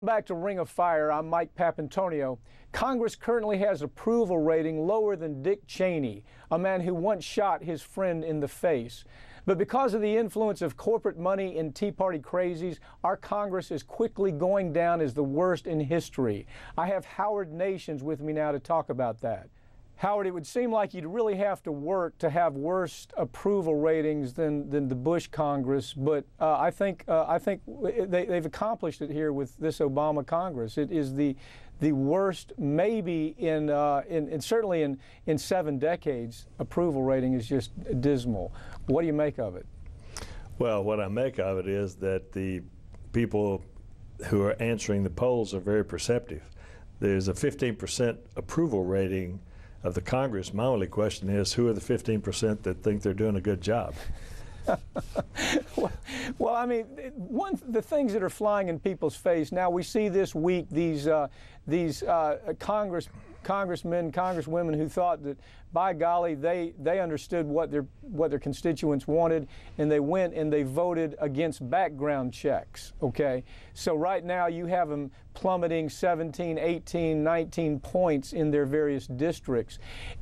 Back to Ring of Fire, I'm Mike Papantonio. Congress currently has approval rating lower than Dick Cheney, a man who once shot his friend in the face. But because of the influence of corporate money and Tea Party crazies, our Congress is quickly going down as the worst in history. I have Howard Nations with me now to talk about that. Howard, it would seem like you'd really have to work to have worse approval ratings than the Bush Congress, but I think they've accomplished it here with this Obama Congress. It is the worst, maybe in certainly in 7 decades. Approval rating is just dismal. What do you make of it? Well, what I make of it is that the people who are answering the polls are very perceptive. There's a 15% approval rating of the Congress. My only question is, who are the 15% that think they're doing a good job? Well, I mean, the things that are flying in people's face now, we see this week these congressmen, congresswomen who thought that, by golly, they understood what their constituents wanted, and they went and they voted against background checks. Okay, so right now you have them plummeting 17, 18, 19 points in their various districts,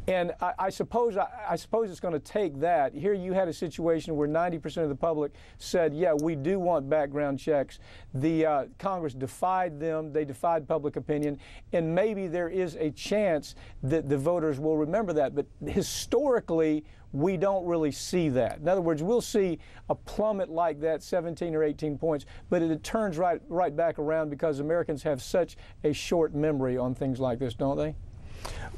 and I suppose it's going to take that. Here you had a situation where 90% of the public said, yeah, we do want background checks. The Congress defied them. They defied public opinion, and maybe there is a chance that the voters will remember that. But historically, we don't really see that. In other words, we'll see a plummet like that, 17 or 18 points, but it turns right back around because Americans have such a short memory on things like this, don't they?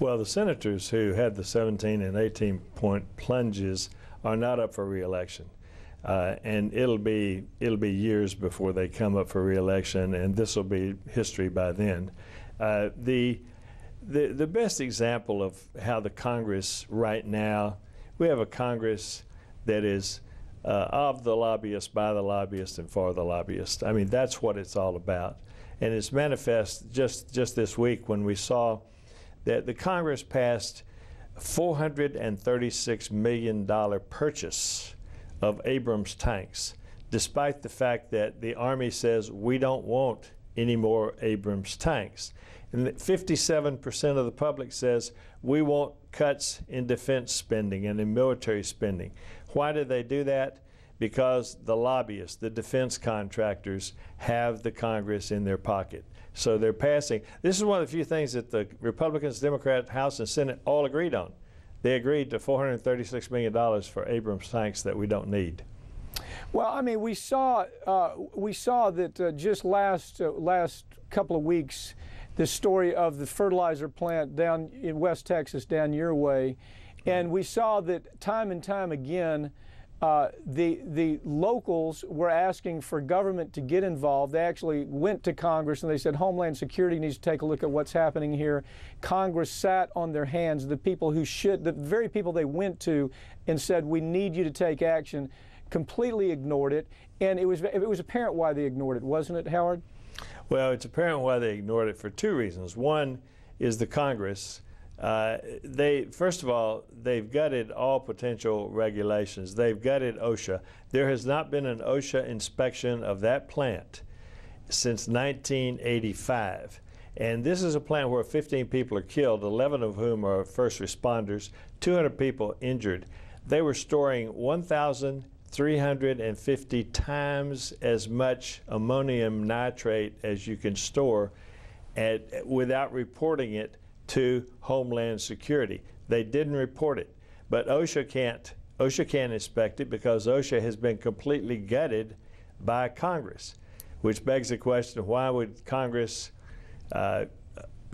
Well, the senators who had the 17 and 18 point plunges are not up for re-election. And it'll be years before they come up for re-election, and this will be history by then. The best example of how the Congress right now, we have a Congress that is of the lobbyists, by the lobbyists, and for the lobbyists. I mean, that's what it's all about. And it's manifest just this week when we saw that the Congress passed $436 million purchase of Abrams tanks, despite the fact that the Army says we don't want any more Abrams tanks. And 57% of the public says we want cuts in defense spending and in military spending. Why do they do that? Because the lobbyists, the defense contractors, have the Congress in their pocket. So they're passing. This is one of the few things that the Republicans, Democrats, House, and Senate all agreed on. They agreed to $436 million for Abrams tanks that we don't need. Well, I mean, we saw that just last couple of weeks, the story of the fertilizer plant down in West Texas, down your way, and we saw that time and time again, the locals were asking for government to get involved. They actually went to Congress and they said Homeland Security needs to take a look at what's happening here. Congress sat on their hands. The people who should, the very people they went to and said, we need you to take action, completely ignored it. And it was apparent why they ignored it, wasn't it, Howard? Well, it's apparent why they ignored it for 2 reasons. One is the Congress. First of all, they've gutted all potential regulations. They've gutted OSHA. There has not been an OSHA inspection of that plant since 1985. And this is a plant where 15 people are killed, 11 of whom are first responders, 200 people injured. They were storing 1,350 times as much ammonium nitrate as you can store without reporting it to Homeland Security. They didn't report it, but OSHA can't inspect it because OSHA has been completely gutted by Congress, which begs the question, why would Congress gut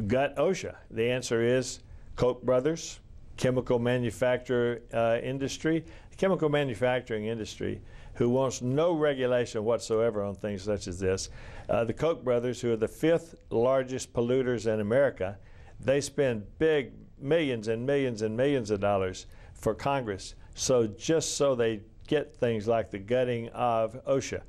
OSHA? The answer is Koch brothers, chemical manufacturing industry, who wants no regulation whatsoever on things such as this. The Koch brothers, who are the 5th largest polluters in America, they spend big millions and millions and millions of dollars for Congress, just so they get things like the gutting of OSHA.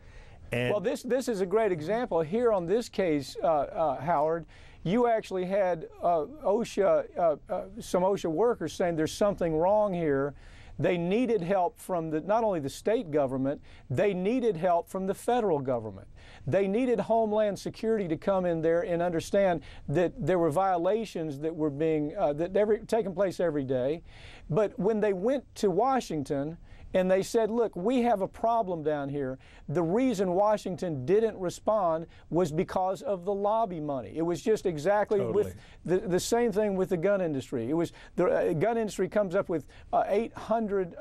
And well, this is a great example. Here on this case, Howard, you actually had some OSHA workers saying there's something wrong here. They needed help from not only the state government, they needed help from the federal government. They needed Homeland Security to come in there and understand that there were violations that were being taking place every day. But when they went to Washington and they said, look, we have a problem down here, the reason Washington didn't respond was because of the lobby money. It was just exactly Totally. with the same thing with the gun industry. It was the gun industry comes up with 800,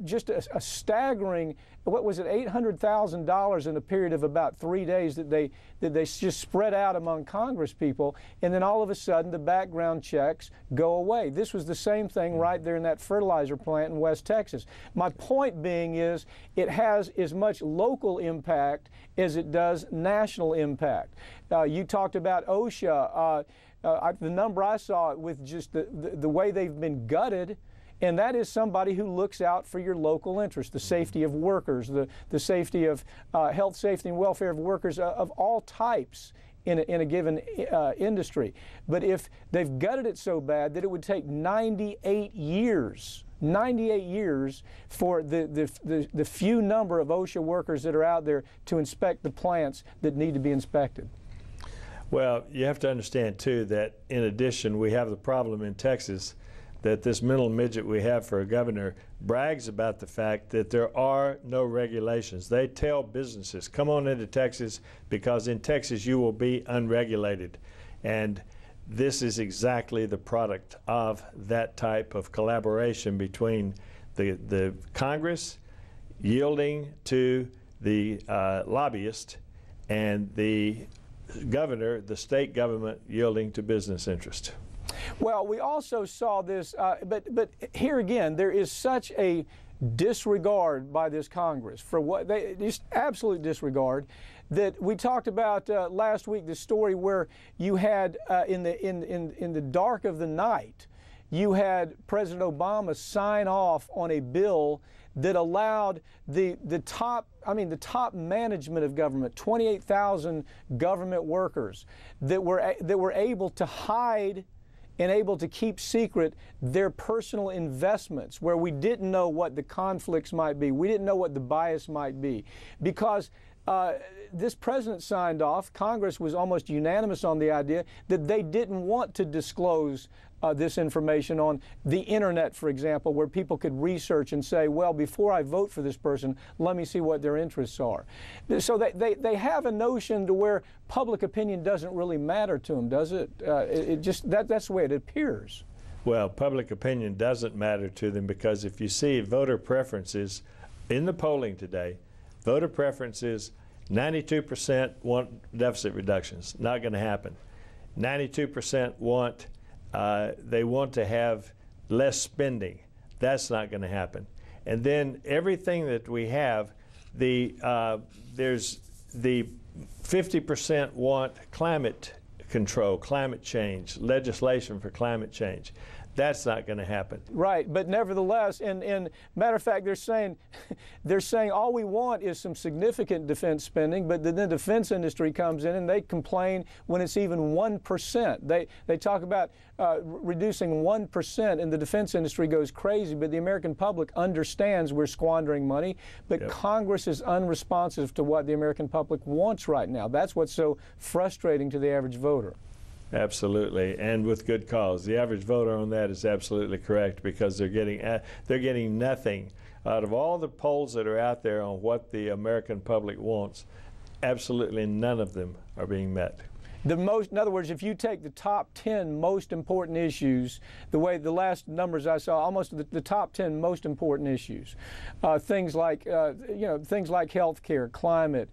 just a staggering, what was it, $800,000 in a period of about 3 days that they just spread out among Congress people, and then all of a sudden the background checks go away. This was the same thing right there in that fertilizer plant in West Texas. My point being is it has as much local impact as it does national impact. You talked about OSHA. The number I saw with just the way they've been gutted, and that is somebody who looks out for your local interests, the safety of workers, the safety of health, safety, and welfare of workers of all types in a given industry. But if they've gutted it so bad that it would take 98 years for the few number of OSHA workers that are out there to inspect the plants that need to be inspected. Well, you have to understand, too, that in addition, we have the problem in Texas that this mental midget we have for a governor brags about the fact that there are no regulations. They tell businesses, come on into Texas, because in Texas you will be unregulated. And this is exactly the product of that type of collaboration between the Congress yielding to the lobbyist and the governor, the state government, yielding to business interest. Well, we also saw this, but here again, there is such a disregard by this Congress for what they just absolute disregard that we talked about last week. The story where you had in the dark of the night, you had President Obama sign off on a bill that allowed the top management of government, 28,000 government workers that were able to hide and able to keep secret their personal investments, where we didn't know what the conflicts might be. We didn't know what the bias might be. Because this president signed off, Congress was almost unanimous on the idea that they didn't want to disclose this information on the internet, for example, where people could research and say, well, before I vote for this person, let me see what their interests are. So they have a notion to where public opinion doesn't really matter to them, does it? That's the way it appears. Well, public opinion doesn't matter to them, because if you see voter preferences in the polling today, voter preferences, 92% want deficit reductions. Not going to happen. 92% want they want to have less spending. That's not going to happen. And then everything that we have, there's the 50% want climate control, climate change, legislation for climate change. That's not going to happen. Right, but nevertheless, and matter of fact, they're saying all we want is some significant defense spending, but then the defense industry comes in and they complain when it's even 1%. They talk about reducing 1%, and the defense industry goes crazy, but the American public understands we're squandering money, but yep. Congress is unresponsive to what the American public wants right now. That's what's so frustrating to the average voter. Absolutely, and with good cause. The average voter on that is absolutely correct, because they're getting nothing out of all the polls that are out there on what the American public wants. Absolutely none of them are being met. In other words, if you take the top 10 most important issues, the last numbers I saw, almost the top 10 most important issues, things like health care, climate,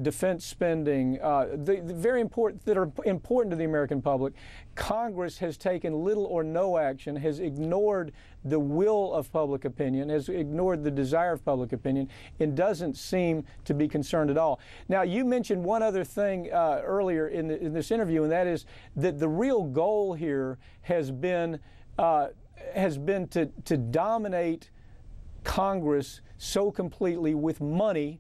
defense spending, the very important that are important to the American public, Congress has taken little or no action, has ignored the will of public opinion, has ignored the desire of public opinion, and doesn't seem to be concerned at all. Now, you mentioned one other thing earlier in this interview, and that is that the real goal here has been to dominate Congress so completely with money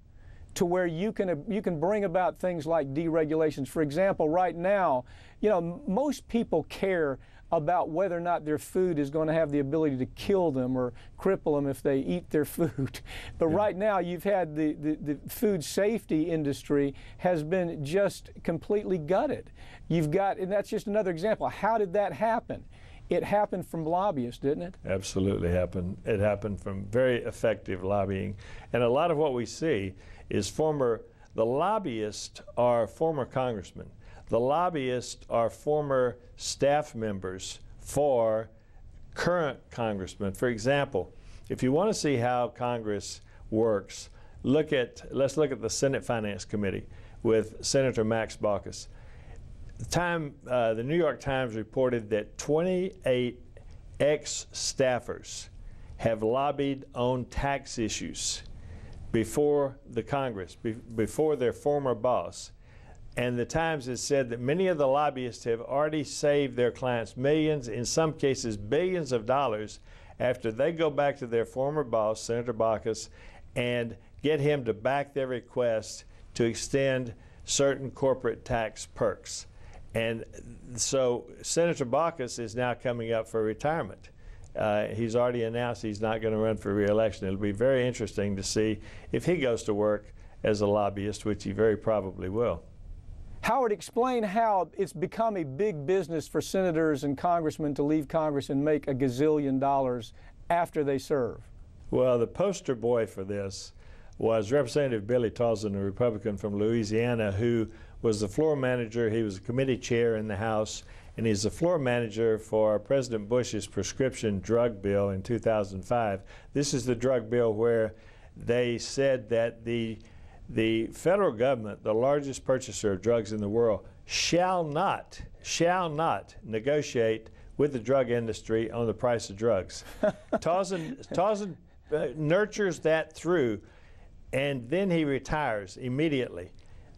to where you can bring about things like deregulations. For example, right now, most people care about whether or not their food is going to have the ability to kill them or cripple them if they eat their food. But right now you've had the food safety industry has been just completely gutted. You've got, and that's just another example. How did that happen? It happened from lobbyists, didn't it? Absolutely happened. It happened from very effective lobbying. And a lot of what we see is the lobbyists are former congressmen. The lobbyists are former staff members for current congressmen. For example, if you want to see how Congress works, let's look at the Senate Finance Committee with Senator Max Baucus. The New York Times reported that 28 ex-staffers have lobbied on tax issues before the Congress, before their former boss. And the Times has said that many of the lobbyists have already saved their clients millions, in some cases billions of dollars, after they go back to their former boss, Senator Baucus, and get him to back their request to extend certain corporate tax perks. And so Senator Baucus is now coming up for retirement. He's already announced he's not going to run for re-election. It'll be very interesting to see if he goes to work as a lobbyist, which he very probably will. Howard, explain how it's become a big business for senators and congressmen to leave Congress and make $1 gazillion after they serve. Well, the poster boy for this was Representative Billy Tauzin, a Republican from Louisiana, who was the floor manager. He was a committee chair in the House, and he's the floor manager for President Bush's prescription drug bill in 2005. This is the drug bill where they said that the federal government, the largest purchaser of drugs in the world, shall not negotiate with the drug industry on the price of drugs. Tauzin nurtures that through, and then he retires immediately.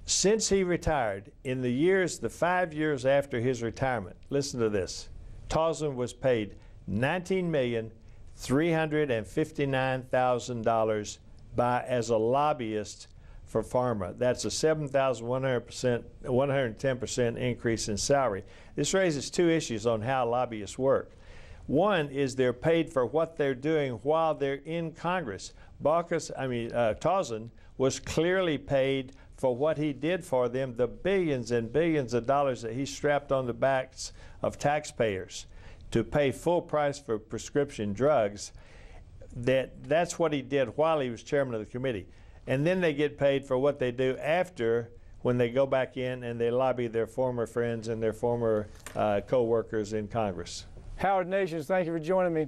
Since he retired, in the 5 years after his retirement, listen to this, Tauzin was paid $19,359,000 as a lobbyist for pharma. That's a 110% increase in salary. This raises two issues on how lobbyists work. One is they're paid for what they're doing while they're in Congress. Tauzin was clearly paid for what he did for them, the billions and billions of dollars that he strapped on the backs of taxpayers to pay full price for prescription drugs. That's what he did while he was chairman of the committee. And then they get paid for what they do after, when they go back in and they lobby their former friends and their former co-workers in Congress. Howard Nations, thank you for joining me.